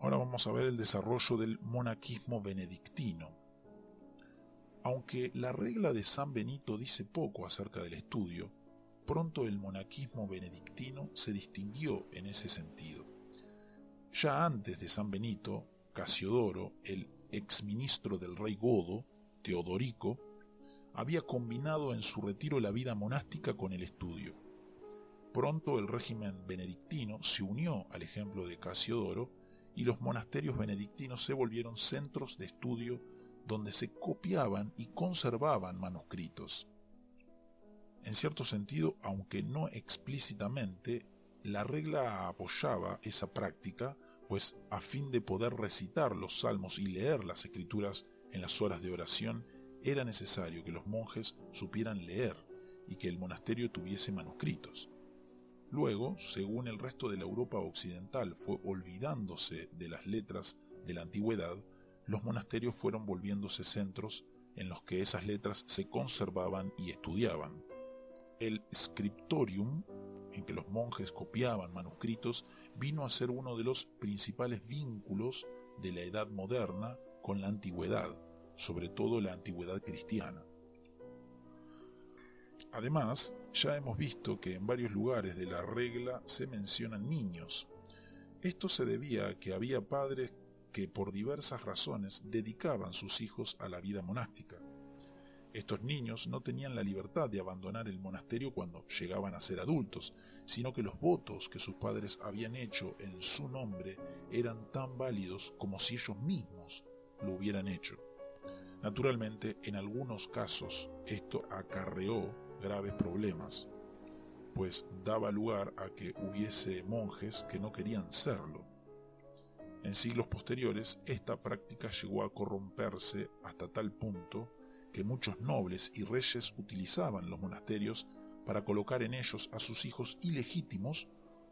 Ahora vamos a ver el desarrollo del monaquismo benedictino. Aunque la regla de San Benito dice poco acerca del estudio, pronto el monaquismo benedictino se distinguió en ese sentido. Ya antes de San Benito, Casiodoro, el exministro del rey godo, Teodorico, había combinado en su retiro la vida monástica con el estudio. Pronto el régimen benedictino se unió al ejemplo de Casiodoro y los monasterios benedictinos se volvieron centros de estudio donde se copiaban y conservaban manuscritos. En cierto sentido, aunque no explícitamente, la regla apoyaba esa práctica, pues a fin de poder recitar los salmos y leer las escrituras en las horas de oración, era necesario que los monjes supieran leer y que el monasterio tuviese manuscritos. Luego, según el resto de la Europa occidental fue olvidándose de las letras de la antigüedad, los monasterios fueron volviéndose centros en los que esas letras se conservaban y estudiaban. El scriptorium, en que los monjes copiaban manuscritos, vino a ser uno de los principales vínculos de la Edad Moderna con la antigüedad, sobre todo la antigüedad cristiana. Además, ya hemos visto que en varios lugares de la regla se mencionan niños. Esto se debía a que había padres que por diversas razones dedicaban sus hijos a la vida monástica. Estos niños no tenían la libertad de abandonar el monasterio cuando llegaban a ser adultos, sino que los votos que sus padres habían hecho en su nombre eran tan válidos como si ellos mismos lo hubieran hecho. Naturalmente, en algunos casos, esto acarreó graves problemas, pues daba lugar a que hubiese monjes que no querían serlo. En siglos posteriores, esta práctica llegó a corromperse hasta tal punto que muchos nobles y reyes utilizaban los monasterios para colocar en ellos a sus hijos ilegítimos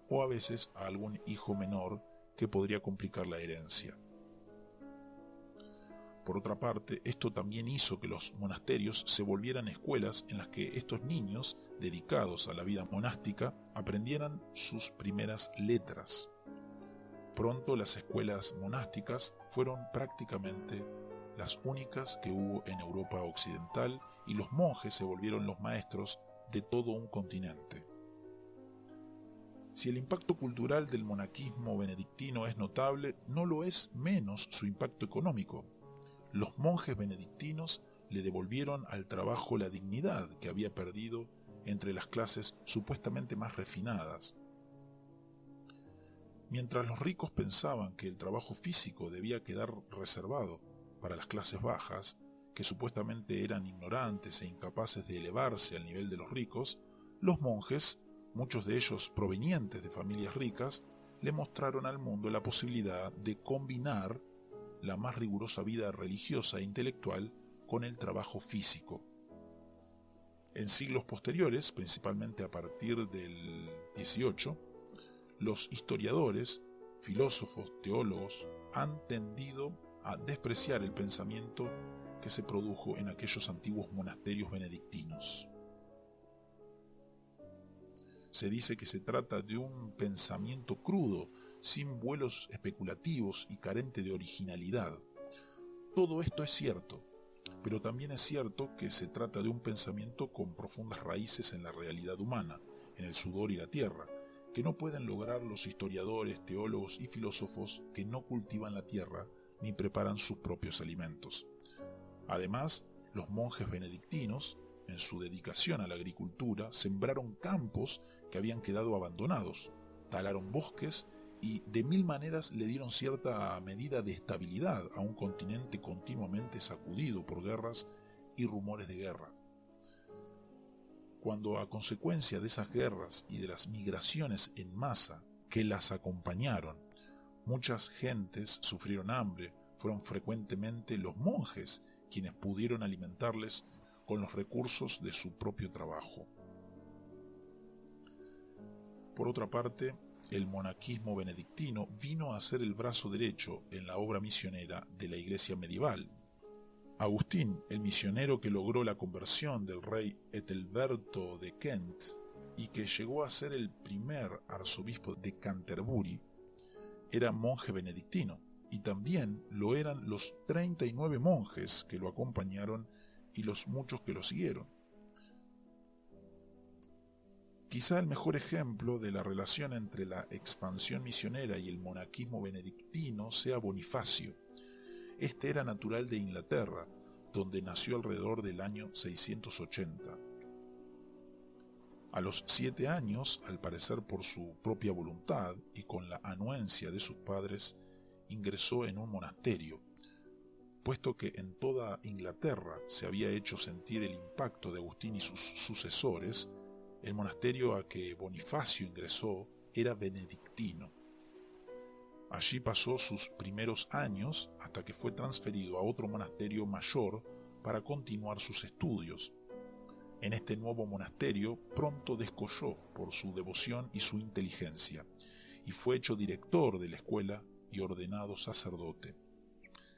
o a veces a algún hijo menor que podría complicar la herencia. Por otra parte, esto también hizo que los monasterios se volvieran escuelas en las que estos niños, dedicados a la vida monástica, aprendieran sus primeras letras. Pronto las escuelas monásticas fueron prácticamente las únicas que hubo en Europa occidental y los monjes se volvieron los maestros de todo un continente. Si el impacto cultural del monaquismo benedictino es notable, no lo es menos su impacto económico. Los monjes benedictinos le devolvieron al trabajo la dignidad que había perdido entre las clases supuestamente más refinadas. Mientras los ricos pensaban que el trabajo físico debía quedar reservado para las clases bajas, que supuestamente eran ignorantes e incapaces de elevarse al nivel de los ricos, los monjes, muchos de ellos provenientes de familias ricas, le mostraron al mundo la posibilidad de combinar la más rigurosa vida religiosa e intelectual con el trabajo físico. En siglos posteriores, principalmente a partir del XVIII, los historiadores, filósofos, teólogos han tendido a despreciar el pensamiento que se produjo en aquellos antiguos monasterios benedictinos. Se dice que se trata de un pensamiento crudo, sin vuelos especulativos y carente de originalidad. Todo esto es cierto, pero también es cierto que se trata de un pensamiento con profundas raíces en la realidad humana, en el sudor y la tierra, que no pueden lograr los historiadores, teólogos y filósofos que no cultivan la tierra ni preparan sus propios alimentos. Además, los monjes benedictinos, en su dedicación a la agricultura, sembraron campos que habían quedado abandonados, talaron bosques y de mil maneras le dieron cierta medida de estabilidad a un continente continuamente sacudido por guerras y rumores de guerra. Cuando a consecuencia de esas guerras y de las migraciones en masa que las acompañaron, muchas gentes sufrieron hambre, fueron frecuentemente los monjes quienes pudieron alimentarles con los recursos de su propio trabajo. Por otra parte, el monaquismo benedictino vino a ser el brazo derecho en la obra misionera de la Iglesia medieval. Agustín, el misionero que logró la conversión del rey Ethelberto de Kent y que llegó a ser el primer arzobispo de Canterbury, era monje benedictino, y también lo eran los 39 monjes que lo acompañaron y los muchos que lo siguieron. Quizá el mejor ejemplo de la relación entre la expansión misionera y el monaquismo benedictino sea Bonifacio. Este era natural de Inglaterra, donde nació alrededor del año 680. A los 7 años, al parecer por su propia voluntad y con la anuencia de sus padres, ingresó en un monasterio, puesto que en toda Inglaterra se había hecho sentir el impacto de Agustín y sus sucesores. El monasterio a que Bonifacio ingresó era benedictino. Allí pasó sus primeros años hasta que fue transferido a otro monasterio mayor para continuar sus estudios. En este nuevo monasterio pronto descolló por su devoción y su inteligencia, y fue hecho director de la escuela y ordenado sacerdote.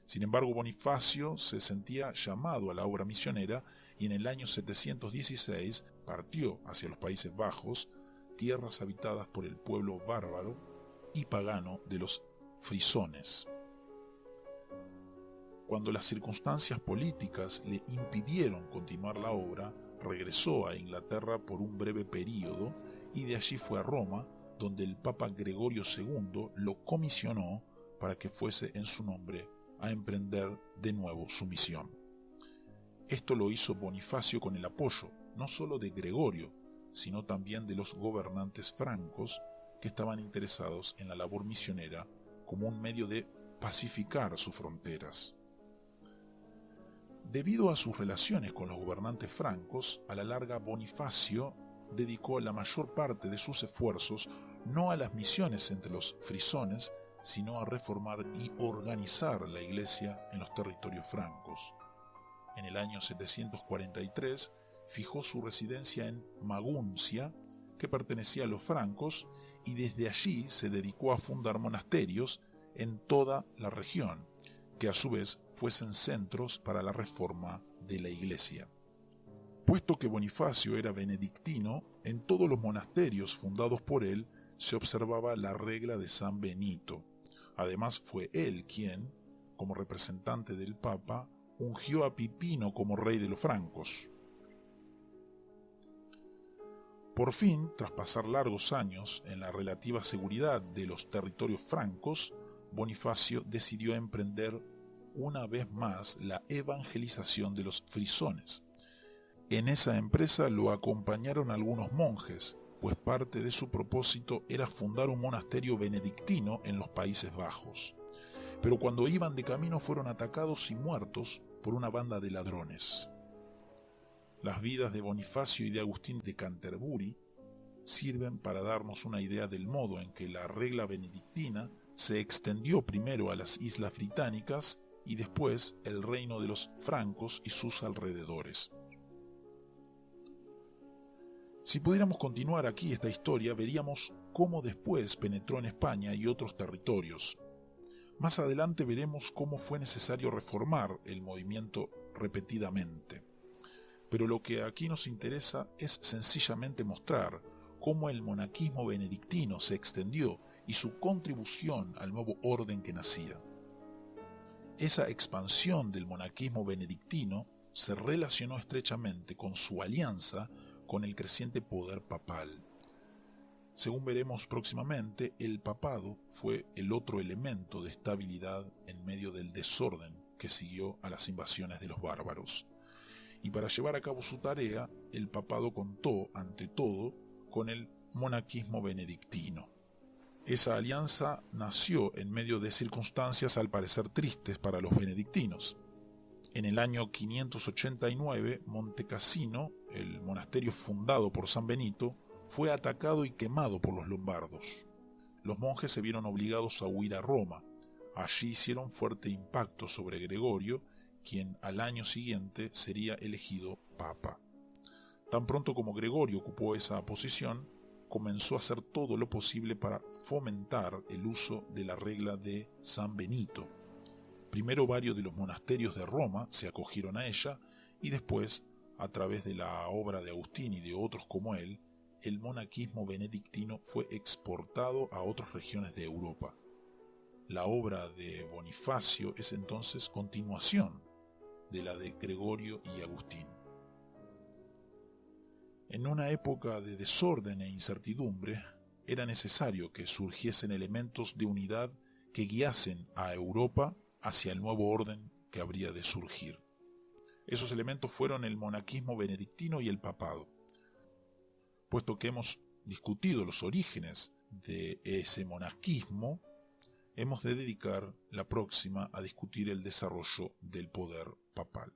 Sin embargo, Bonifacio se sentía llamado a la obra misionera y en el año 716 partió hacia los Países Bajos, tierras habitadas por el pueblo bárbaro y pagano de los frisones. Cuando las circunstancias políticas le impidieron continuar la obra, regresó a Inglaterra por un breve período y de allí fue a Roma, donde el Papa Gregorio II lo comisionó para que fuese en su nombre a emprender de nuevo su misión. Esto lo hizo Bonifacio con el apoyo no solo de Gregorio, sino también de los gobernantes francos que estaban interesados en la labor misionera como un medio de pacificar sus fronteras. Debido a sus relaciones con los gobernantes francos, a la larga Bonifacio dedicó la mayor parte de sus esfuerzos no a las misiones entre los frisones, sino a reformar y organizar la iglesia en los territorios francos. En el año 743 fijó su residencia en Maguncia, que pertenecía a los francos, y desde allí se dedicó a fundar monasterios en toda la región, que a su vez fuesen centros para la reforma de la iglesia. Puesto que Bonifacio era benedictino, en todos los monasterios fundados por él se observaba la regla de San Benito. Además fue él quien, como representante del Papa, ungió a Pipino como rey de los francos. Por fin, tras pasar largos años en la relativa seguridad de los territorios francos, Bonifacio decidió emprender una vez más la evangelización de los frisones. En esa empresa lo acompañaron algunos monjes, pues parte de su propósito era fundar un monasterio benedictino en los Países Bajos. Pero cuando iban de camino fueron atacados y muertos por una banda de ladrones. Las vidas de Bonifacio y de Agustín de Canterbury sirven para darnos una idea del modo en que la regla benedictina se extendió primero a las islas británicas y después el reino de los francos y sus alrededores. Si pudiéramos continuar aquí esta historia, veríamos cómo después penetró en España y otros territorios. Más adelante veremos cómo fue necesario reformar el movimiento repetidamente. Pero lo que aquí nos interesa es sencillamente mostrar cómo el monaquismo benedictino se extendió y su contribución al nuevo orden que nacía. Esa expansión del monaquismo benedictino se relacionó estrechamente con su alianza con el creciente poder papal. Según veremos próximamente, el papado fue el otro elemento de estabilidad en medio del desorden que siguió a las invasiones de los bárbaros. Y para llevar a cabo su tarea, el papado contó, ante todo, con el monaquismo benedictino. Esa alianza nació en medio de circunstancias al parecer tristes para los benedictinos. En el año 589, Montecassino, el monasterio fundado por San Benito, fue atacado y quemado por los lombardos. Los monjes se vieron obligados a huir a Roma. Allí hicieron fuerte impacto sobre Gregorio, quien al año siguiente sería elegido papa. Tan pronto como Gregorio ocupó esa posición, comenzó a hacer todo lo posible para fomentar el uso de la regla de San Benito. Primero varios de los monasterios de Roma se acogieron a ella y después, a través de la obra de Agustín y de otros como él, el monaquismo benedictino fue exportado a otras regiones de Europa. La obra de Bonifacio es entonces continuación de la de Gregorio y Agustín. En una época de desorden e incertidumbre, era necesario que surgiesen elementos de unidad que guiasen a Europa hacia el nuevo orden que habría de surgir. Esos elementos fueron el monaquismo benedictino y el papado. Puesto que hemos discutido los orígenes de ese monaquismo, hemos de dedicar la próxima a discutir el desarrollo del poder papal.